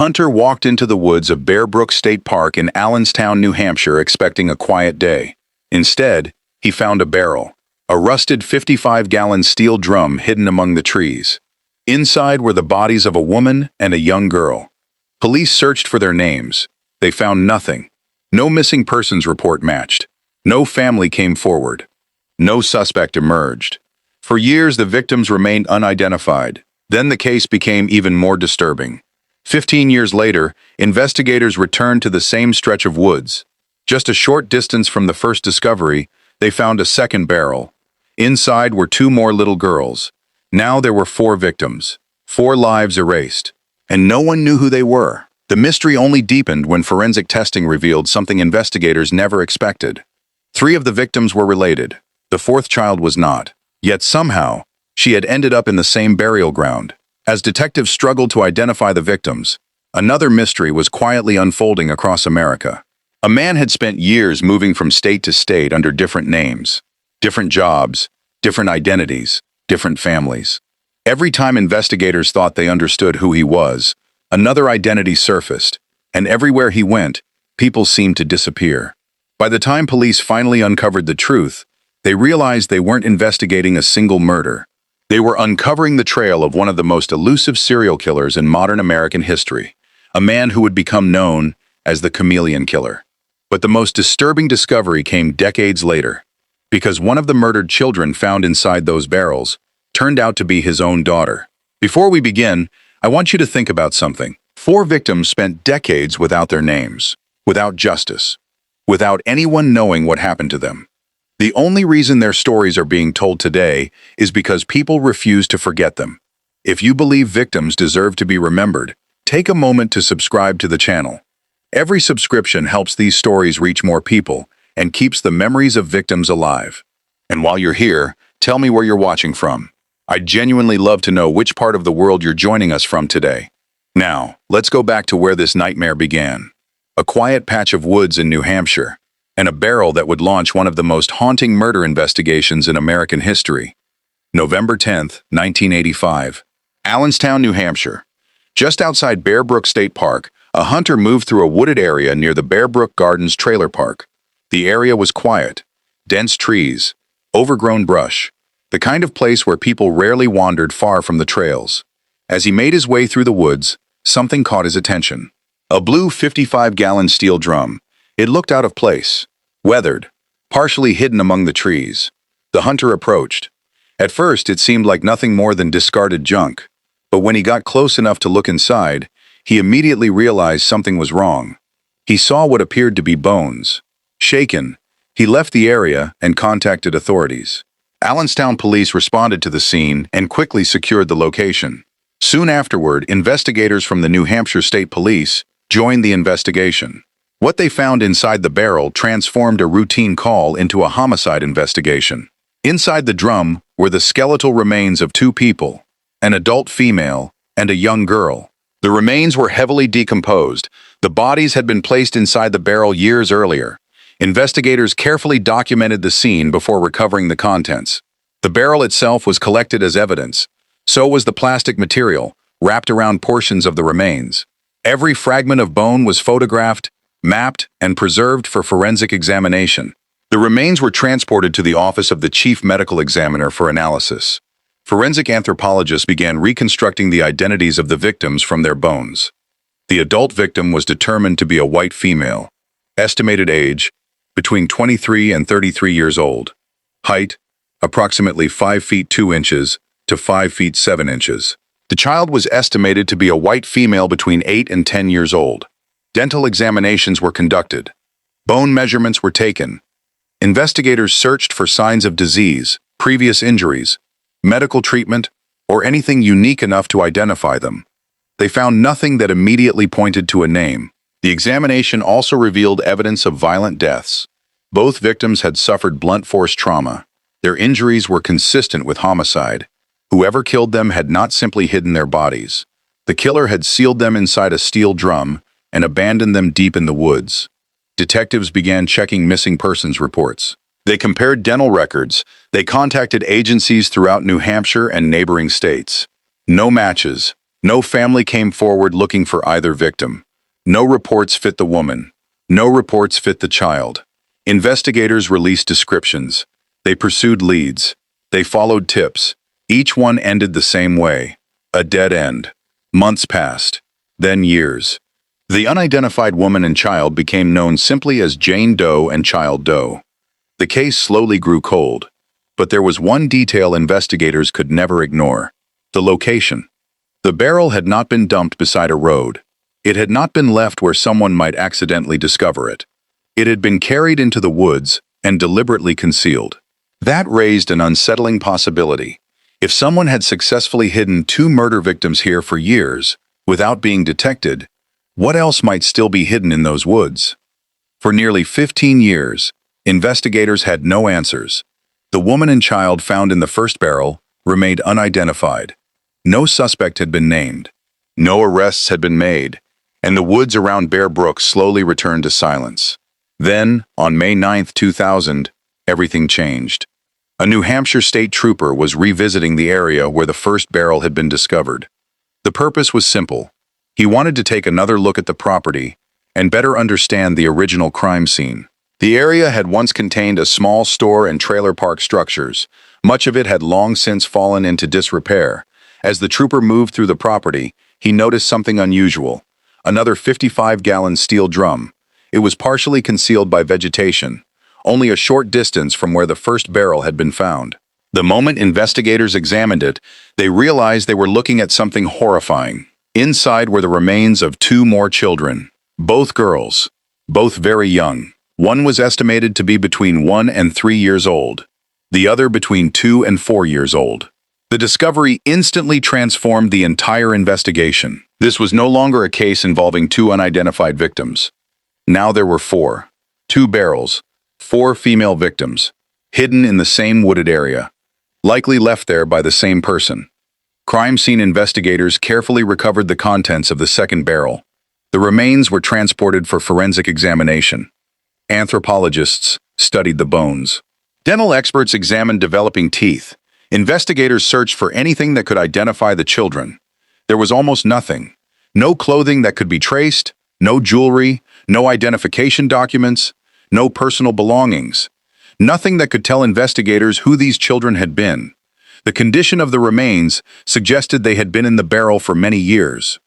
hunter walked into the woods of Bear Brook State Park in Allenstown, New Hampshire, expecting a quiet day. Instead, he found a barrel, a rusted 55-gallon steel drum hidden among the trees. Inside were the bodies of a woman and a young girl. Police searched for their names. They found nothing. No missing persons report matched. No family came forward. No suspect emerged. For years, the victims remained unidentified. Then the case became even more disturbing. 15 years later, investigators returned to the same stretch of woods. Just a short distance from the first discovery, they found a second barrel. Inside were two more little girls. Now there were 4 victims, 4 lives erased, and no one knew who they were. The mystery only deepened when forensic testing revealed something investigators never expected. 3 of the victims were related. The 4th child was not. Yet somehow, she had ended up in the same burial ground. As detectives struggled to identify the victims, another mystery was quietly unfolding across America. A man had spent years moving from state to state under different names, different jobs, different identities, different families. Every time investigators thought they understood who he was, another identity surfaced, and everywhere he went, people seemed to disappear. By the time police finally uncovered the truth, they realized they weren't investigating a single murder. They were uncovering the trail of one of the most elusive serial killers in modern American history, a man who would become known as the Chameleon Killer. But the most disturbing discovery came decades later, because one of the murdered children found inside those barrels turned out to be his own daughter. Before we begin, I want you to think about something. 4 victims spent decades without their names, without justice, without anyone knowing what happened to them. The only reason their stories are being told today is because people refuse to forget them. If you believe victims deserve to be remembered, take a moment to subscribe to the channel. Every subscription helps these stories reach more people and keeps the memories of victims alive. And while you're here, tell me where you're watching from. I'd genuinely love to know which part of the world you're joining us from today. Now, let's go back to where this nightmare began. A quiet patch of woods in New Hampshire, and a barrel that would launch one of the most haunting murder investigations in American history. November 10th, 1985. Allenstown, New Hampshire. Just outside Bear Brook State Park, a hunter moved through a wooded area near the Bear Brook Gardens trailer park. The area was quiet, dense trees, overgrown brush, the kind of place where people rarely wandered far from the trails. As he made his way through the woods, something caught his attention. A blue 55-gallon steel drum. It looked out of place, weathered, partially hidden among the trees. The hunter approached. At first, it seemed like nothing more than discarded junk, but when he got close enough to look inside, he immediately realized something was wrong. He saw what appeared to be bones. Shaken, he left the area and contacted authorities. Allenstown police responded to the scene and quickly secured the location. Soon afterward, investigators from the New Hampshire State Police joined the investigation. What they found inside the barrel transformed a routine call into a homicide investigation. Inside the drum were the skeletal remains of 2 people, an adult female and a young girl. The remains were heavily decomposed. The bodies had been placed inside the barrel years earlier. Investigators carefully documented the scene before recovering the contents. The barrel itself was collected as evidence. So was the plastic material, wrapped around portions of the remains. Every fragment of bone was photographed, mapped, and preserved for forensic examination. The remains were transported to the office of the chief medical examiner for analysis. Forensic anthropologists began reconstructing the identities of the victims from their bones. The adult victim was determined to be a white female. Estimated age, between 23 and 33 years old. Height, approximately 5 feet 2 inches to 5 feet 7 inches. The child was estimated to be a white female between 8 and 10 years old. Dental examinations were conducted. Bone measurements were taken. Investigators searched for signs of disease, previous injuries, medical treatment, or anything unique enough to identify them. They found nothing that immediately pointed to a name. The examination also revealed evidence of violent deaths. Both victims had suffered blunt force trauma. Their injuries were consistent with homicide. Whoever killed them had not simply hidden their bodies. The killer had sealed them inside a steel drum and abandoned them deep in the woods. Detectives began checking missing persons reports. They compared dental records. They contacted agencies throughout New Hampshire and neighboring states. No matches. No family came forward looking for either victim. No reports fit the woman. No reports fit the child. Investigators released descriptions. They pursued leads. They followed tips. Each one ended the same way. A dead end. Months passed. Then years. The unidentified woman and child became known simply as Jane Doe and Child Doe. The case slowly grew cold. But there was one detail investigators could never ignore: the location. The barrel had not been dumped beside a road. It had not been left where someone might accidentally discover it. It had been carried into the woods and deliberately concealed. That raised an unsettling possibility. If someone had successfully hidden 2 murder victims here for years, without being detected, what else might still be hidden in those woods? For nearly 15 years, investigators had no answers. The woman and child found in the first barrel remained unidentified. No suspect had been named. No arrests had been made, and the woods around Bear Brook slowly returned to silence. Then, on May 9, 2000, everything changed. A New Hampshire state trooper was revisiting the area where the first barrel had been discovered. The purpose was simple. He wanted to take another look at the property and better understand the original crime scene. The area had once contained a small store and trailer park structures. Much of it had long since fallen into disrepair. As the trooper moved through the property, he noticed something unusual: another 55-gallon steel drum. It was partially concealed by vegetation, only a short distance from where the first barrel had been found. The moment investigators examined it, they realized they were looking at something horrifying. Inside were the remains of 2 more children, both girls, both very young. One was estimated to be between 1 and 3 years old, the other between 2 and 4 years old. The discovery instantly transformed the entire investigation. This was no longer a case involving 2 unidentified victims. Now there were 4. 2 barrels, 4 female victims, hidden in the same wooded area, likely left there by the same person. Crime scene investigators carefully recovered the contents of the second barrel. The remains were transported for forensic examination. Anthropologists studied the bones. Dental experts examined developing teeth. Investigators searched for anything that could identify the children. There was almost nothing. No clothing that could be traced, no jewelry, no identification documents, no personal belongings. Nothing that could tell investigators who these children had been. The condition of the remains suggested they had been in the barrel for many years.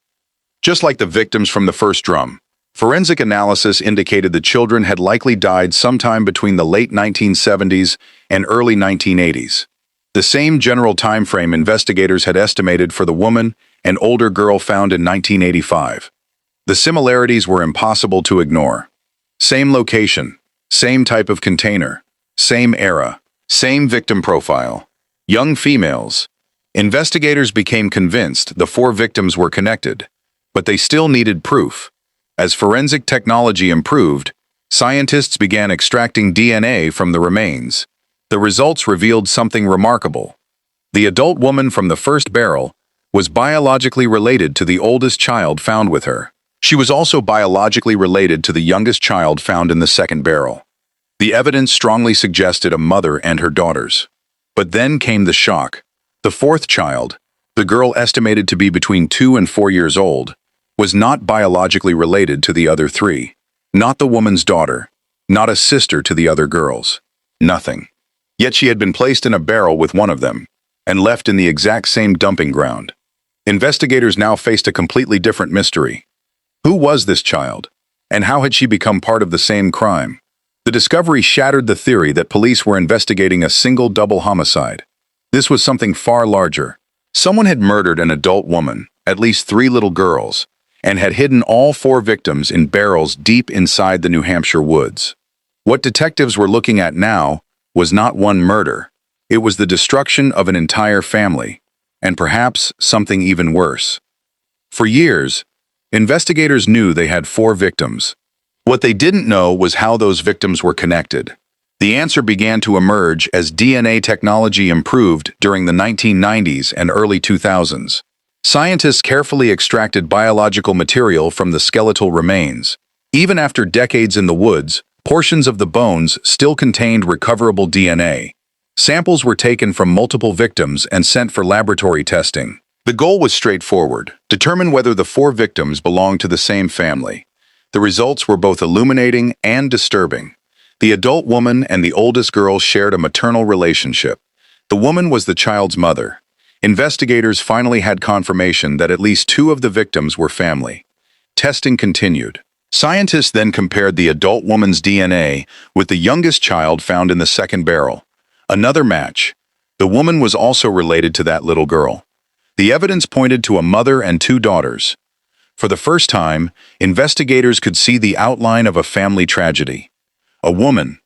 Just like the victims from the first drum, forensic analysis indicated the children had likely died sometime between the late 1970s and early 1980s. The same general time frame investigators had estimated for the woman and older girl found in 1985. The similarities were impossible to ignore. Same location, same type of container, same era, same victim profile. Young females. Investigators became convinced the 4 victims were connected, but they still needed proof. As forensic technology improved, scientists began extracting DNA from the remains. The results revealed something remarkable. The adult woman from the first barrel was biologically related to the oldest child found with her. She was also biologically related to the youngest child found in the second barrel. The evidence strongly suggested a mother and her daughters. But then came the shock. The 4th child, the girl estimated to be between 2 and 4 years old, was not biologically related to the other 3. Not the woman's daughter, not a sister to the other girls. Nothing. Yet she had been placed in a barrel with one of them, and left in the exact same dumping ground. Investigators now faced a completely different mystery. Who was this child? And how had she become part of the same crime? The discovery shattered the theory that police were investigating a single double homicide. This was something far larger. Someone had murdered an adult woman, at least 3 little girls, and had hidden all 4 victims in barrels deep inside the New Hampshire woods. What detectives were looking at now was not one murder. It was the destruction of an entire family, and perhaps something even worse. For years, investigators knew they had 4 victims. What they didn't know was how those victims were connected. The answer began to emerge as DNA technology improved during the 1990s and early 2000s. Scientists carefully extracted biological material from the skeletal remains. Even after decades in the woods, portions of the bones still contained recoverable DNA. Samples were taken from multiple victims and sent for laboratory testing. The goal was straightforward: determine whether the four victims belonged to the same family. The results were both illuminating and disturbing. The adult woman and the oldest girl shared a maternal relationship. The woman was the child's mother. Investigators finally had confirmation that at least two of the victims were family. Testing continued. Scientists then compared the adult woman's DNA with the youngest child found in the second barrel. Another match. The woman was also related to that little girl. The evidence pointed to a mother and two daughters. For the first time, investigators could see the outline of a family tragedy. A woman,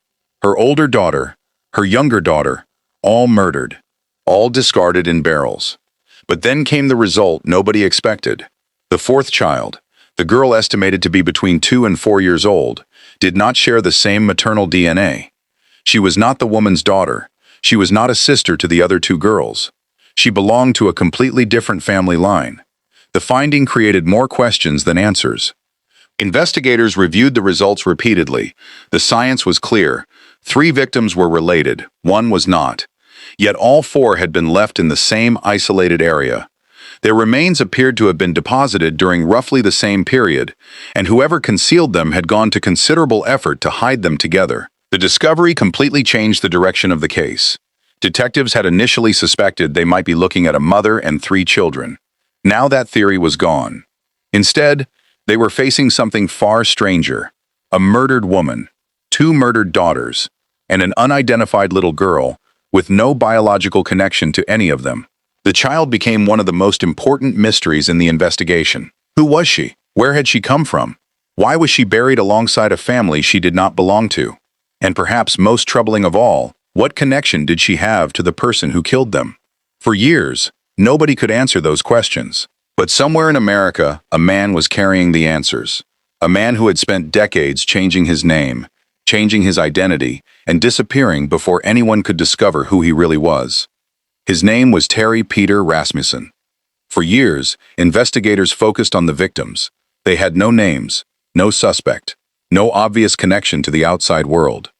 her older daughter, her younger daughter, all murdered, all discarded in barrels. But then came the result nobody expected. The fourth child, the girl estimated to be between 2 and 4 years old, did not share the same maternal DNA. She was not the woman's daughter. She was not a sister to the other two girls. She belonged to a completely different family line. The finding created more questions than answers. Investigators reviewed the results repeatedly. The science was clear. 3 victims were related, 1 was not. Yet all 4 had been left in the same isolated area. Their remains appeared to have been deposited during roughly the same period, and whoever concealed them had gone to considerable effort to hide them together. The discovery completely changed the direction of the case. Detectives had initially suspected they might be looking at a mother and 3 children. Now that theory was gone. Instead, they were facing something far stranger: a murdered woman, 2 murdered daughters, and an unidentified little girl with no biological connection to any of them. The child became one of the most important mysteries in the investigation. Who was she? Where had she come from? Why was she buried alongside a family she did not belong to? And perhaps most troubling of all, what connection did she have to the person who killed them? For years, nobody could answer those questions. But somewhere in America, a man was carrying the answers. A man who had spent decades changing his name, changing his identity, and disappearing before anyone could discover who he really was. His name was Terry Peder Rasmussen. For years, investigators focused on the victims. They had no names, no suspect, no obvious connection to the outside world.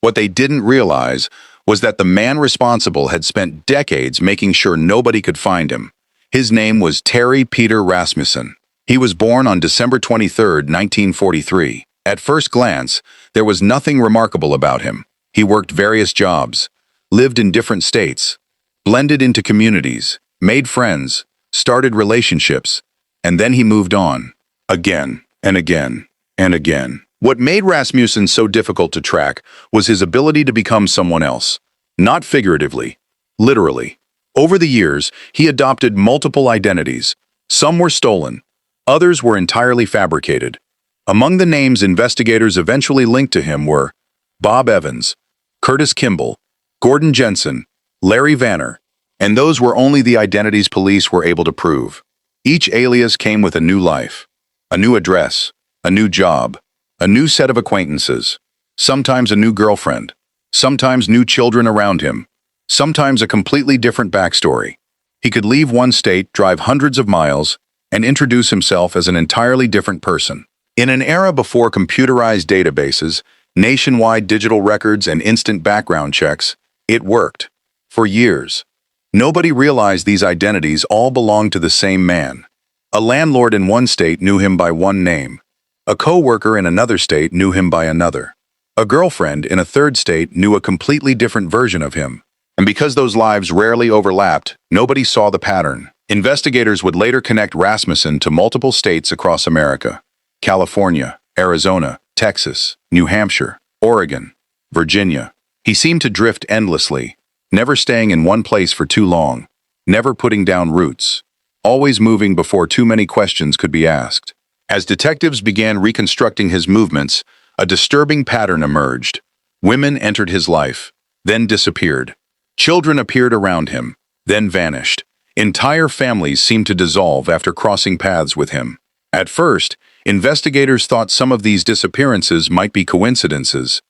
What they didn't realize was that the man responsible had spent decades making sure nobody could find him. His name was Terry Peder Rasmussen. He was born on December 23, 1943. At first glance, there was nothing remarkable about him. He worked various jobs, lived in different states, blended into communities, made friends, started relationships, and then he moved on. Again and again and again. What made Rasmussen so difficult to track was his ability to become someone else. Not figuratively, literally. Over the years, he adopted multiple identities. Some were stolen, others were entirely fabricated. Among the names investigators eventually linked to him were Bob Evans, Curtis Kimball, Gordon Jensen, Larry Vanner, and those were only the identities police were able to prove. Each alias came with a new life, a new address, a new job, a new set of acquaintances, sometimes a new girlfriend, sometimes new children around him, sometimes a completely different backstory. He could leave one state, drive hundreds of miles, and introduce himself as an entirely different person. In an era before computerized databases, nationwide digital records, and instant background checks, it worked. For years, nobody realized these identities all belonged to the same man. A landlord in one state knew him by one name. A co-worker in another state knew him by another. A girlfriend in a third state knew a completely different version of him. And because those lives rarely overlapped, nobody saw the pattern. Investigators would later connect Rasmussen to multiple states across America: California, Arizona, Texas, New Hampshire, Oregon, Virginia. He seemed to drift endlessly, never staying in one place for too long, never putting down roots, always moving before too many questions could be asked. As detectives began reconstructing his movements, a disturbing pattern emerged. Women entered his life, then disappeared. Children appeared around him, then vanished. Entire families seemed to dissolve after crossing paths with him. At first, investigators thought some of these disappearances might be coincidences.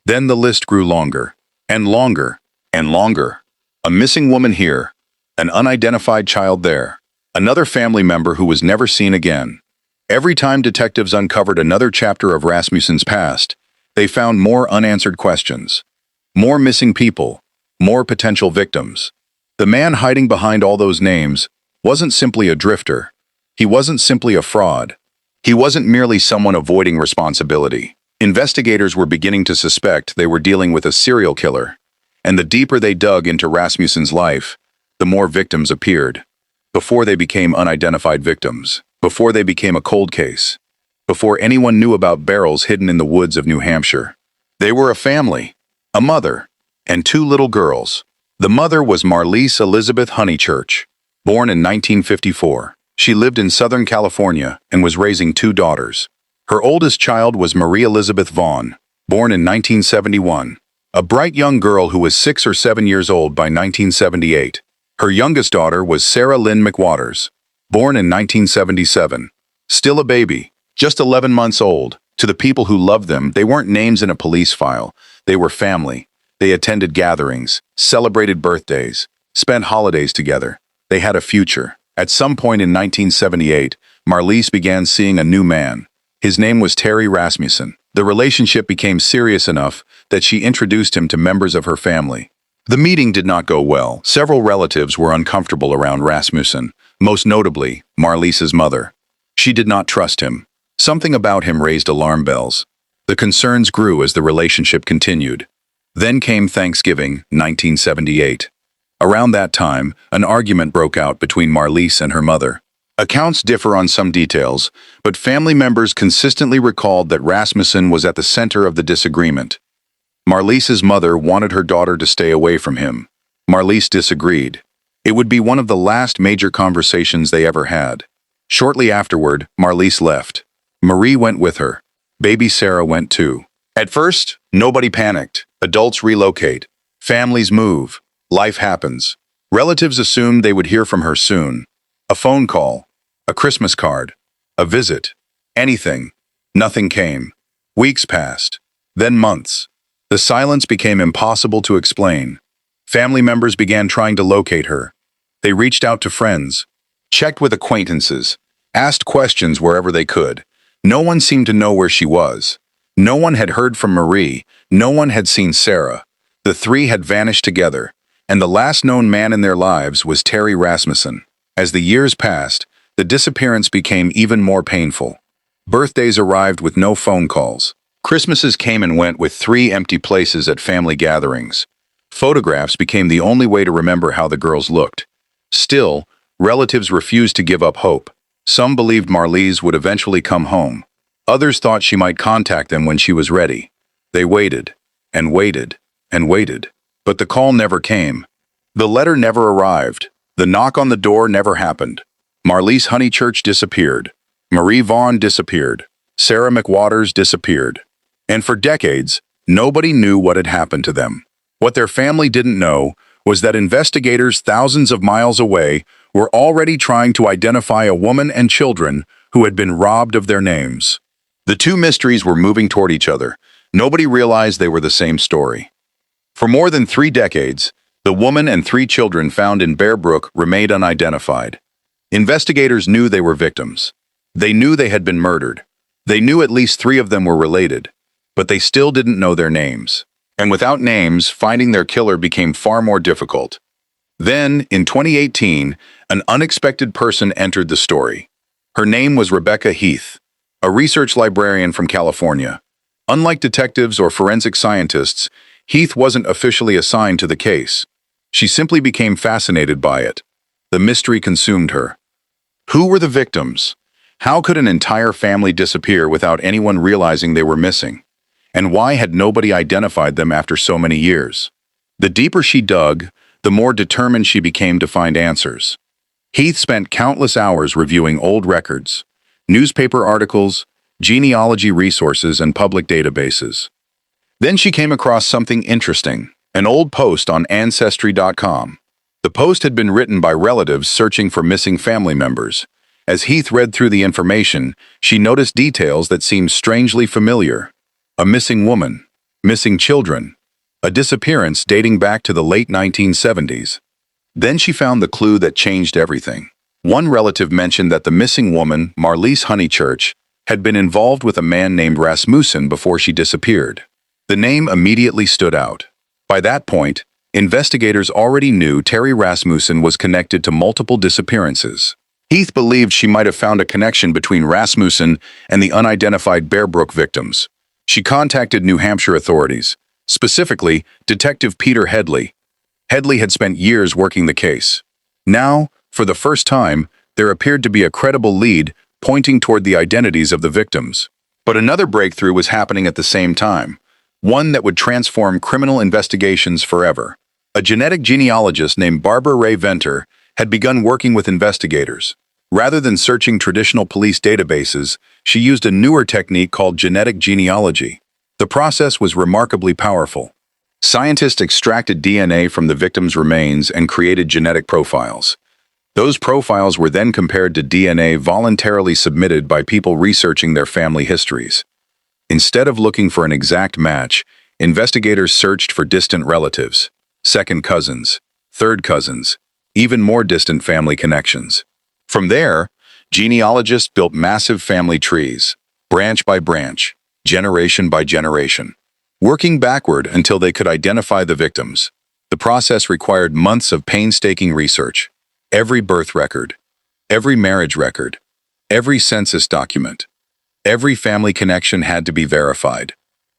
Then the list grew longer, and longer, and longer. A missing woman here, an unidentified child there, another family member who was never seen again. Every time detectives uncovered another chapter of Rasmussen's past, they found more unanswered questions, more missing people, more potential victims. The man hiding behind all those names wasn't simply a drifter. He wasn't simply a fraud. He wasn't merely someone avoiding responsibility. Investigators were beginning to suspect they were dealing with a serial killer, and the deeper they dug into Rasmussen's life, the more victims appeared. Before they became unidentified victims, before they became a cold case, before anyone knew about barrels hidden in the woods of New Hampshire. They were a family, a mother, and two little girls. The mother was Marlise Elizabeth Honeychurch, born in 1954. She lived in Southern California and was raising two daughters. Her oldest child was Marie Elizabeth Vaughn, born in 1971, a bright young girl who was 6 or 7 years old by 1978. Her youngest daughter was Sarah Lynn McWaters, born in 1977. Still a baby, just 11 months old. To the people who loved them, they weren't names in a police file. They were family. They attended gatherings, celebrated birthdays, spent holidays together. They had a future. At some point in 1978, Marlise began seeing a new man. His name was Terry Rasmussen. The relationship became serious enough that she introduced him to members of her family. The meeting did not go well. Several relatives were uncomfortable around Rasmussen, most notably Marlise's mother. She did not trust him. Something about him raised alarm bells. The concerns grew as the relationship continued. Then came Thanksgiving, 1978. Around that time, an argument broke out between Marlise and her mother. Accounts differ on some details, but family members consistently recalled that Rasmussen was at the center of the disagreement. Marlise's mother wanted her daughter to stay away from him. Marlise disagreed. It would be one of the last major conversations they ever had. Shortly afterward, Marlise left. Marie went with her. Baby Sarah went too. At first, nobody panicked. Adults relocate. Families move. Life happens. Relatives assumed they would hear from her soon. A phone call, a Christmas card, a visit, anything. Nothing came. Weeks passed, then months. The silence became impossible to explain. Family members began trying to locate her. They reached out to friends, checked with acquaintances, asked questions wherever they could. No one seemed to know where she was. No one had heard from Marie. No one had seen Sarah. The three had vanished together, and the last known man in their lives was Terry Rasmussen. As the years passed, the disappearance became even more painful. Birthdays arrived with no phone calls. Christmases came and went with 3 empty places at family gatherings. Photographs became the only way to remember how the girls looked. Still, relatives refused to give up hope. Some believed Marlise would eventually come home. Others thought she might contact them when she was ready. They waited, and waited, and waited. But the call never came. The letter never arrived. The knock on the door never happened. Marlise Honeychurch disappeared. Marie Vaughn disappeared. Sarah McWaters disappeared. And for decades, nobody knew what had happened to them. What their family didn't know was that investigators thousands of miles away were already trying to identify a woman and children who had been robbed of their names. The two mysteries were moving toward each other. Nobody realized they were the same story. For more than 3 decades, the woman and 3 children found in Bear Brook remained unidentified. Investigators knew they were victims. They knew they had been murdered. They knew at least 3 of them were related, but they still didn't know their names. And without names, finding their killer became far more difficult. Then, in 2018, an unexpected person entered the story. Her name was Rebecca Heath, a research librarian from California. Unlike detectives or forensic scientists, Heath wasn't officially assigned to the case. She simply became fascinated by it. The mystery consumed her. Who were the victims? How could an entire family disappear without anyone realizing they were missing? And why had nobody identified them after so many years? The deeper she dug, the more determined she became to find answers. Heath spent countless hours reviewing old records, newspaper articles, genealogy resources, and public databases. Then she came across something interesting, an old post on Ancestry.com. The post had been written by relatives searching for missing family members. As Heath read through the information, she noticed details that seemed strangely familiar. A missing woman, missing children, a disappearance dating back to the late 1970s. Then she found the clue that changed everything. One relative mentioned that the missing woman, Marlise Honeychurch, had been involved with a man named Rasmussen before she disappeared. The name immediately stood out. By that point, Investigators already knew Terry Rasmussen was connected to multiple disappearances. Heath believed she might have found a connection between Rasmussen and the unidentified Bear Brook victims. She contacted New Hampshire authorities, specifically Detective Peder Headley. Headley had spent years working the case. Now, for the first time, there appeared to be a credible lead pointing toward the identities of the victims. But another breakthrough was happening at the same time, one that would transform criminal investigations forever. A genetic genealogist named Barbara Ray Venter had begun working with investigators. Rather than searching traditional police databases, she used a newer technique called genetic genealogy. The process was remarkably powerful. Scientists extracted DNA from the victims' remains and created genetic profiles. Those profiles were then compared to DNA voluntarily submitted by people researching their family histories. Instead of looking for an exact match, investigators searched for distant relatives, second cousins, third cousins, even more distant family connections. From there, genealogists built massive family trees, branch by branch, generation by generation, working backward until they could identify the victims. The process required months of painstaking research. Every birth record, every marriage record, every census document, every family connection had to be verified.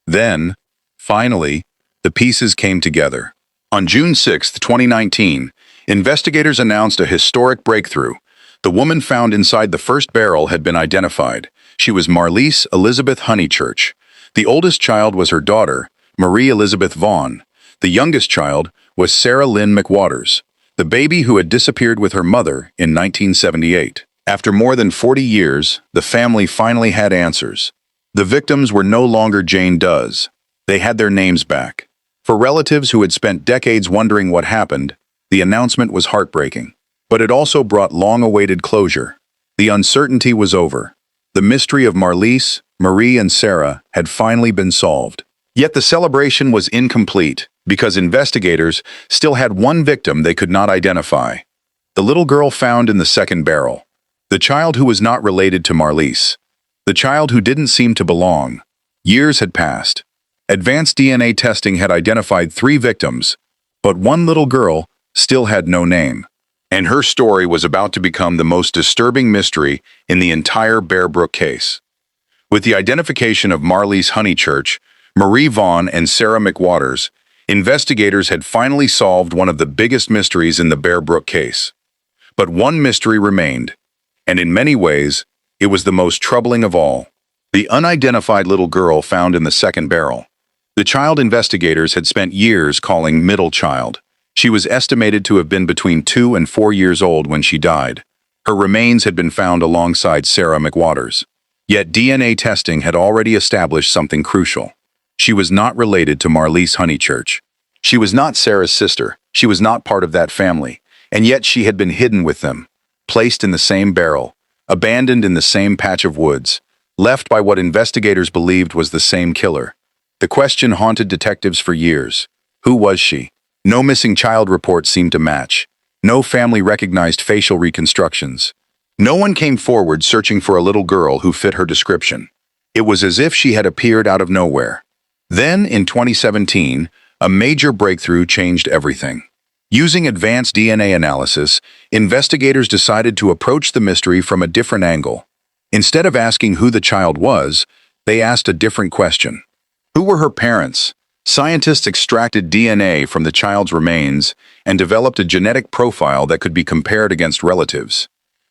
Then, finally, the pieces came together. On June 6, 2019, investigators announced a historic breakthrough. The woman found inside the first barrel had been identified. She was Marlise Elizabeth Honeychurch. The oldest child was her daughter, Marie Elizabeth Vaughn. The youngest child was Sarah Lynn McWaters, the baby who had disappeared with her mother in 1978. After more than 40 years, the family finally had answers. The victims were no longer Jane Does. They had their names back. For relatives who had spent decades wondering what happened, the announcement was heartbreaking. But it also brought long-awaited closure. The uncertainty was over. The mystery of Marlise, Marie, and Sarah had finally been solved. Yet the celebration was incomplete because investigators still had one victim they could not identify. The little girl found in the second barrel. The child who was not related to Marlise. The child who didn't seem to belong. Years had passed. Advanced DNA testing had identified 3 victims, but one little girl still had no name. And her story was about to become the most disturbing mystery in the entire Bear Brook case. With the identification of Marlise Honeychurch, Marie Vaughn, and Sarah McWaters, investigators had finally solved one of the biggest mysteries in the Bear Brook case. But one mystery remained, and in many ways, it was the most troubling of all. The unidentified little girl found in the second barrel. The child investigators had spent years calling middle child. She was estimated to have been between 2 and 4 years old when she died. Her remains had been found alongside Sarah McWaters. Yet DNA testing had already established something crucial. She was not related to Marlise Honeychurch. She was not Sarah's sister. She was not part of that family. And yet she had been hidden with them, placed in the same barrel, abandoned in the same patch of woods, left by what investigators believed was the same killer. The question haunted detectives for years. Who was she? No missing child reports seemed to match. No family recognized facial reconstructions. No one came forward searching for a little girl who fit her description. It was as if she had appeared out of nowhere. Then, in 2017, a major breakthrough changed everything. Using advanced DNA analysis, investigators decided to approach the mystery from a different angle. Instead of asking who the child was, they asked a different question. Who were her parents? Scientists extracted DNA from the child's remains and developed a genetic profile that could be compared against relatives.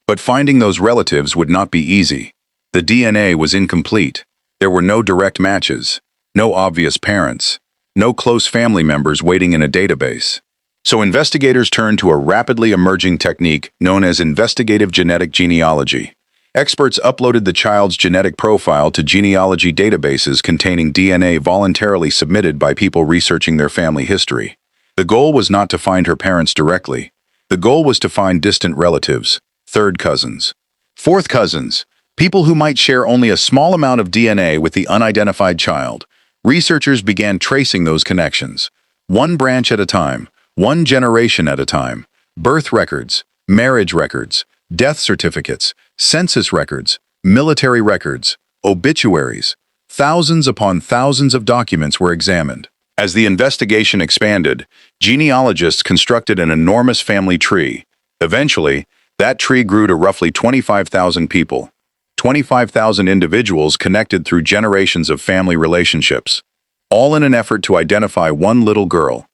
But finding those relatives would not be easy. The DNA was incomplete. There were no direct matches, no obvious parents, no close family members waiting in a database. So investigators turned to a rapidly emerging technique known as investigative genetic genealogy. Experts uploaded the child's genetic profile to genealogy databases containing DNA voluntarily submitted by people researching their family history. The goal was not to find her parents directly. The goal was to find distant relatives, third cousins, fourth cousins, people who might share only a small amount of DNA with the unidentified child. Researchers began tracing those connections, one branch at a time, one generation at a time. Birth records, marriage records, death certificates, census records, military records, obituaries. Thousands upon thousands of documents were examined. As the investigation expanded, genealogists constructed an enormous family tree. Eventually, that tree grew to roughly 25,000 people, 25,000 individuals connected through generations of family relationships, all in an effort to identify one little girl.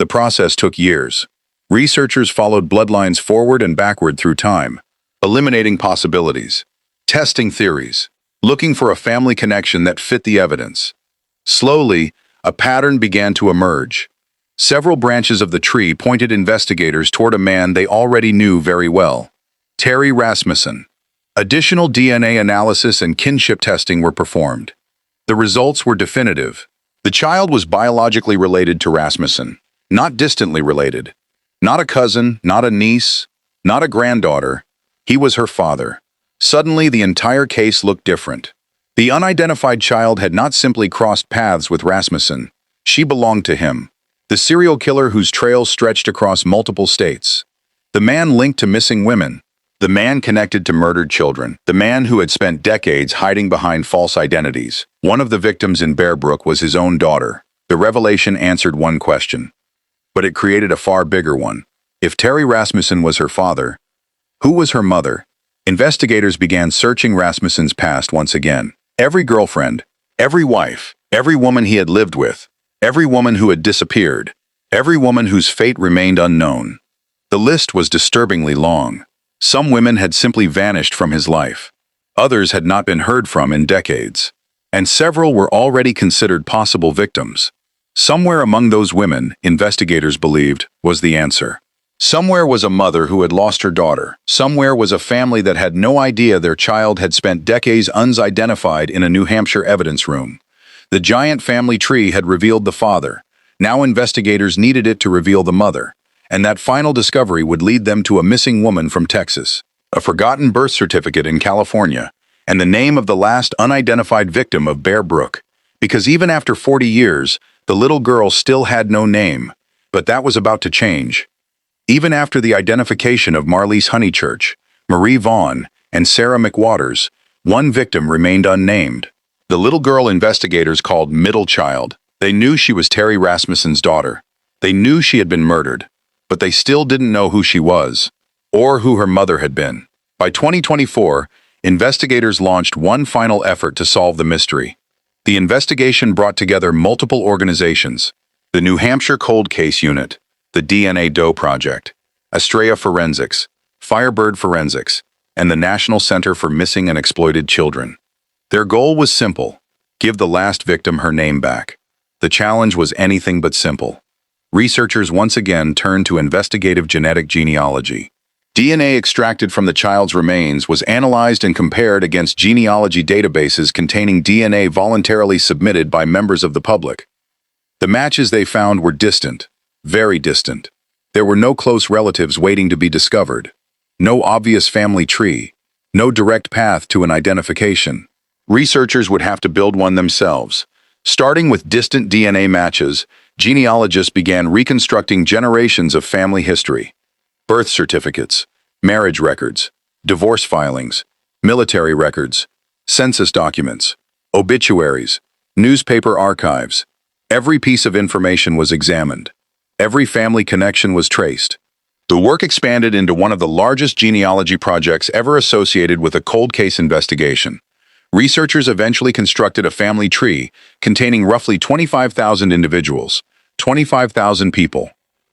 The process took years. Researchers followed bloodlines forward and backward through time, eliminating possibilities, testing theories, looking for a family connection that fit the evidence. Slowly, a pattern began to emerge. Several branches of the tree pointed investigators toward a man they already knew very well, Terry Rasmussen. Additional DNA analysis and kinship testing were performed. The results were definitive. The child was biologically related to Rasmussen, not distantly related. Not a cousin, not a niece, not a granddaughter. He was her father. Suddenly, the entire case looked different. The unidentified child had not simply crossed paths with Rasmussen. She belonged to him, the serial killer whose trail stretched across multiple states. The man linked to missing women. The man connected to murdered children. The man who had spent decades hiding behind false identities. One of the victims in Bear Brook was his own daughter. The revelation answered one question, but it created a far bigger one. If Terry Rasmussen was her father, who was her mother? Investigators began searching Rasmussen's past once again. Every girlfriend, every wife, every woman he had lived with, every woman who had disappeared, every woman whose fate remained unknown. The list was disturbingly long. Some women had simply vanished from his life. Others had not been heard from in decades. And several were already considered possible victims. Somewhere among those women, investigators believed, was the answer. Somewhere was a mother who had lost her daughter. Somewhere was a family that had no idea their child had spent decades unidentified in a New Hampshire evidence room. The giant family tree had revealed the father. Now investigators needed it to reveal the mother. And that final discovery would lead them to a missing woman from Texas, a forgotten birth certificate in California, and the name of the last unidentified victim of Bear Brook. Because even after 40 years, the little girl still had no name. But that was about to change. Even after the identification of Marlise Honeychurch, Marie Vaughn, and Sarah McWaters, one victim remained unnamed. The little girl investigators called Middle Child. They knew she was Terry Rasmussen's daughter. They knew she had been murdered, but they still didn't know who she was, or who her mother had been. By 2024, investigators launched one final effort to solve the mystery. The investigation brought together multiple organizations: the New Hampshire Cold Case Unit, the DNA Doe Project, Estrella Forensics, Firebird Forensics, and the National Center for Missing and Exploited Children. Their goal was simple: give the last victim her name back. The challenge was anything but simple. Researchers once again turned to investigative genetic genealogy. DNA extracted from the child's remains was analyzed and compared against genealogy databases containing DNA voluntarily submitted by members of the public. The matches they found were distant, very distant. There were no close relatives waiting to be discovered, no obvious family tree, no direct path to an identification. Researchers would have to build one themselves. Starting with distant DNA matches, genealogists began reconstructing generations of family history. Birth certificates, marriage records, divorce filings, military records, census documents, obituaries, newspaper archives. Every piece of information was examined. Every family connection was traced. The work expanded into one of the largest genealogy projects ever associated with a cold case investigation. Researchers eventually constructed a family tree containing roughly 25,000 individuals, 25,000 people,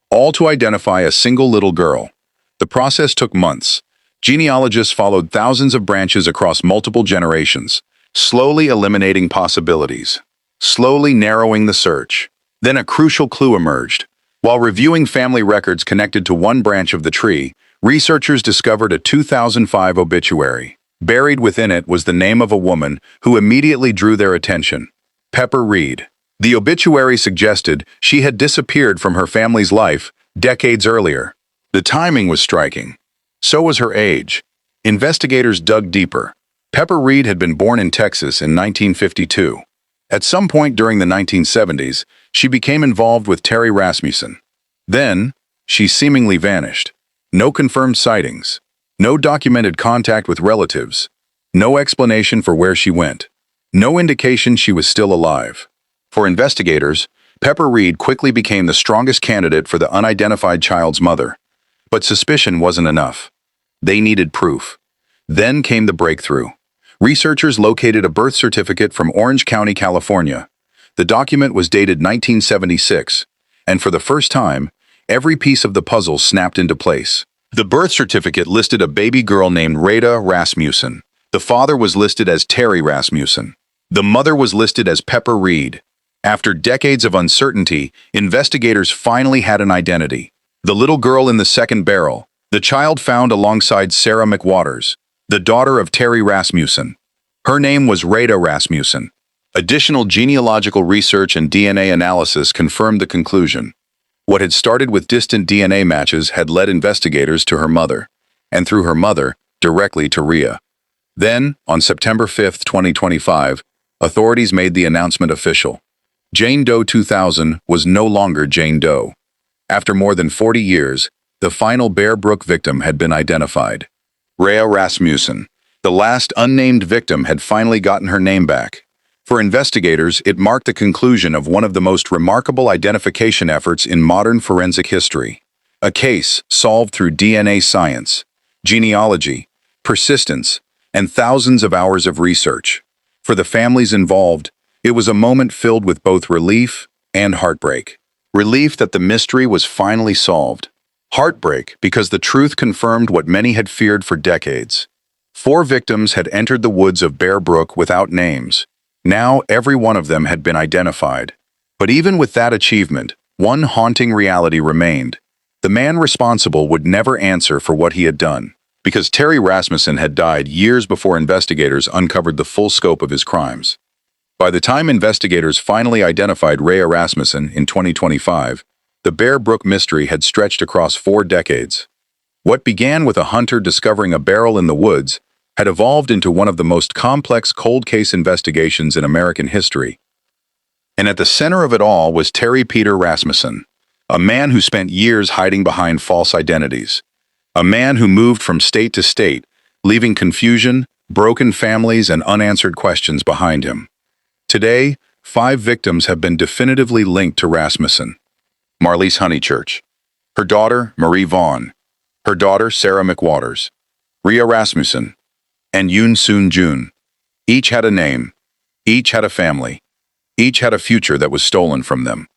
all to identify a single little girl. The process took months. Genealogists followed thousands of branches across multiple generations, slowly eliminating possibilities, slowly narrowing the search. Then a crucial clue emerged. While reviewing family records connected to one branch of the tree, researchers discovered a 2005 obituary. Buried within it was the name of a woman who immediately drew their attention: Pepper Reed. The obituary suggested she had disappeared from her family's life decades earlier. The timing was striking. So was her age. Investigators dug deeper. Pepper Reed had been born in Texas in 1952. At some point during the 1970s, she became involved with Terry Rasmussen. Then, she seemingly vanished. No confirmed sightings. No documented contact with relatives. No explanation for where she went. No indication she was still alive. For investigators, Pepper Reed quickly became the strongest candidate for the unidentified child's mother. But suspicion wasn't enough. They needed proof. Then came the breakthrough. Researchers located a birth certificate from Orange County, California. The document was dated 1976, and for the first time, every piece of the puzzle snapped into place. The birth certificate listed a baby girl named Peder Rasmussen. The father was listed as Terry Rasmussen. The mother was listed as Pepper Reed. After decades of uncertainty, investigators finally had an identity. The little girl in the second barrel, the child found alongside Sarah McWaters, the daughter of Terry Rasmussen. Her name was Peder Rasmussen. Additional genealogical research and DNA analysis confirmed the conclusion. What had started with distant DNA matches had led investigators to her mother, and through her mother, directly to Rhea. Then, on September 5, 2025, authorities made the announcement official. Jane Doe 2000 was no longer Jane Doe. After more than 40 years, the final Bear Brook victim had been identified. Peder Rasmussen. The last unnamed victim had finally gotten her name back. For investigators, it marked the conclusion of one of the most remarkable identification efforts in modern forensic history. A case solved through DNA science, genealogy, persistence, and thousands of hours of research. For the families involved, it was a moment filled with both relief and heartbreak. Relief that the mystery was finally solved. Heartbreak because the truth confirmed what many had feared for decades. 4 victims had entered the woods of Bear Brook without names. Now every one of them had been identified. But even with that achievement, one haunting reality remained. The man responsible would never answer for what he had done, because Terry Rasmussen had died years before investigators uncovered the full scope of his crimes. By the time investigators finally identified Peder Rasmussen in 2025, the Bear Brook mystery had stretched across 4 decades. What began with a hunter discovering a barrel in the woods had evolved into one of the most complex cold case investigations in American history. And at the center of it all was Terry Peder Rasmussen, a man who spent years hiding behind false identities. A man who moved from state to state, leaving confusion, broken families, and unanswered questions behind him. Today, 5 victims have been definitively linked to Rasmussen. Marlise Honeychurch, her daughter Marie Vaughn, her daughter Sarah McWaters, Peder Rasmussen, and Yoon Soon Jun. Each had a name, each had a family, each had a future that was stolen from them.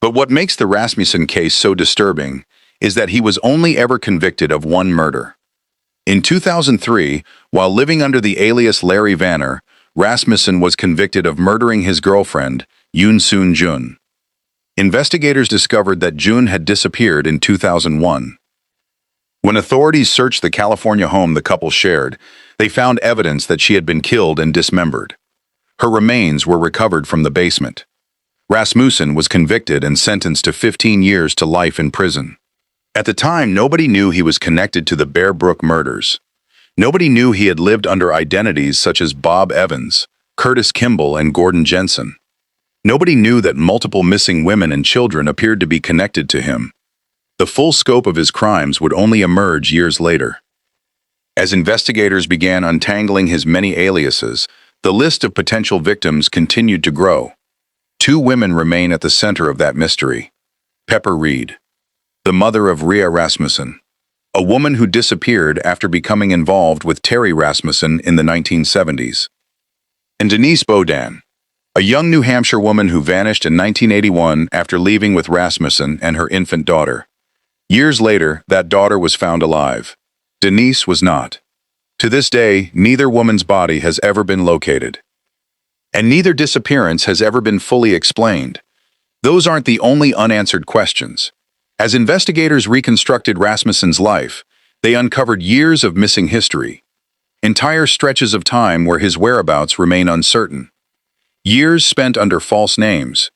But what makes the Rasmussen case so disturbing is that he was only ever convicted of one murder. In 2003, while living under the alias Larry Vanner, Rasmussen was convicted of murdering his girlfriend, Yoon Soon Jun. Investigators discovered that Jun had disappeared in 2001. When authorities searched the California home the couple shared, they found evidence that she had been killed and dismembered. Her remains were recovered from the basement. Rasmussen was convicted and sentenced to 15 years to life in prison. At the time, nobody knew he was connected to the Bear Brook murders. Nobody knew he had lived under identities such as Bob Evans, Curtis Kimball, and Gordon Jensen. Nobody knew that multiple missing women and children appeared to be connected to him. The full scope of his crimes would only emerge years later. As investigators began untangling his many aliases, the list of potential victims continued to grow. 2 women remain at the center of that mystery. Pepper Reed, the mother of Peder Rasmussen, a woman who disappeared after becoming involved with Terry Rasmussen in the 1970s. And Denise Bodan, a young New Hampshire woman who vanished in 1981 after leaving with Rasmussen and her infant daughter. Years later, that daughter was found alive. Denise was not. To this day, neither woman's body has ever been located. And neither disappearance has ever been fully explained. Those aren't the only unanswered questions. As investigators reconstructed Rasmussen's life, they uncovered years of missing history. Entire stretches of time where his whereabouts remain uncertain. Years spent under false names.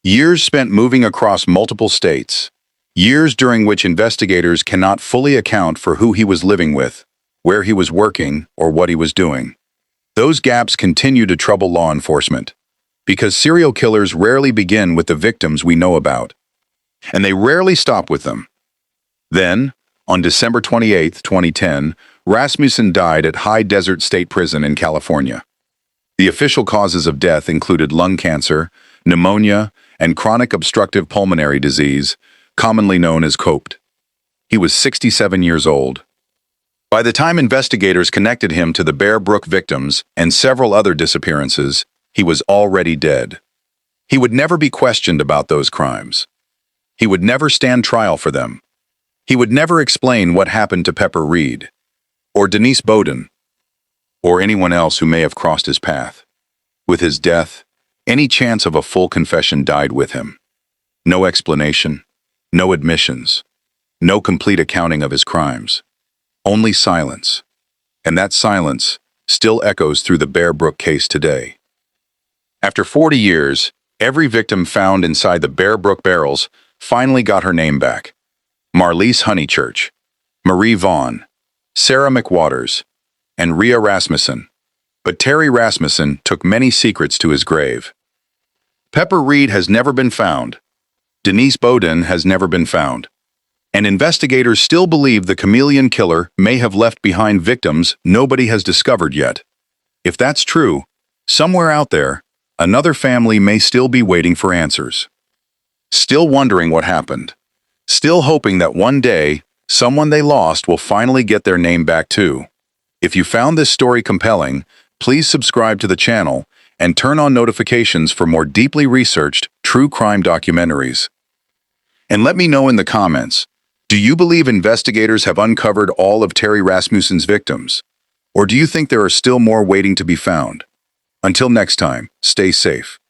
Years spent moving across multiple states. Years during which investigators cannot fully account for who he was living with, where he was working, or what he was doing. Those gaps continue to trouble law enforcement, because serial killers rarely begin with the victims we know about, and they rarely stop with them. Then, on December 28, 2010, Rasmussen died at High Desert State Prison in California. The official causes of death included lung cancer, pneumonia, and chronic obstructive pulmonary disease, commonly known as COPD. He was 67 years old. By the time investigators connected him to the Bear Brook victims and several other disappearances, he was already dead. He would never be questioned about those crimes. He would never stand trial for them. He would never explain what happened to Pepper Reed, or Denise Bowden, or anyone else who may have crossed his path. With his death, any chance of a full confession died with him. No explanation, no admissions, no complete accounting of his crimes. Only silence. And that silence still echoes through the Bear Brook case today. After 40 years, every victim found inside the Bear Brook barrels finally got her name back. Marlise Honeychurch, Marie Vaughn, Sarah McWaters, and Rhea Rasmussen. But Terry Rasmussen took many secrets to his grave. Pepper Reed has never been found. Denise Bowden has never been found. And investigators still believe the Chameleon Killer may have left behind victims nobody has discovered yet. If that's true, somewhere out there, another family may still be waiting for answers. Still wondering what happened. Still hoping that one day, someone they lost will finally get their name back too. If you found this story compelling, please subscribe to the channel and turn on notifications for more deeply researched, true crime documentaries. And let me know in the comments, do you believe investigators have uncovered all of Terry Rasmussen's victims? Or do you think there are still more waiting to be found? Until next time, stay safe.